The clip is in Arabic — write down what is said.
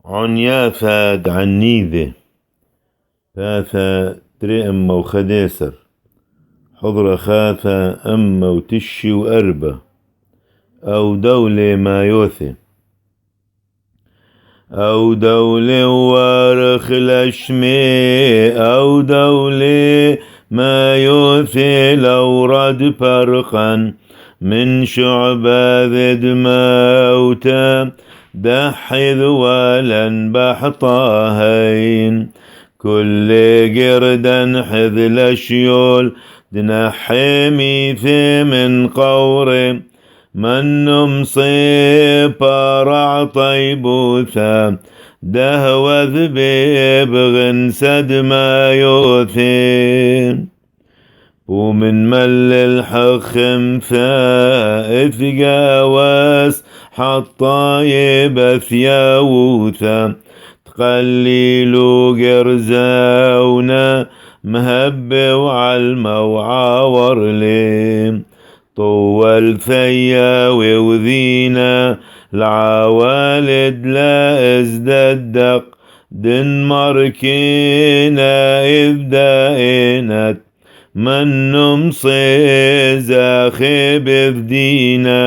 عنيافة عنيذة ثاثة تري أما وخديسر حضرة خاثة أما وتشي وأربة أو دولة ما يوثي أو دولة وارخ الأشمي أو دولة ما يوثي لو رد فرقا من شعبة ذد موتا دحذ ولن بحطاهين كل قردا حذ الأشيول دنحي من قور من مصيب رع طيبوثا دهوذ بيبغن سد ما يوثين ومن مل الحخم فائث قاواس حطايب ثياوثا تقليلو قرزاونا مهب وعلمة وعاور ليم طول ثياوي وذينا العوالد لا ازددق دنماركينا إذ دائنت من نمصي زاخب بدينا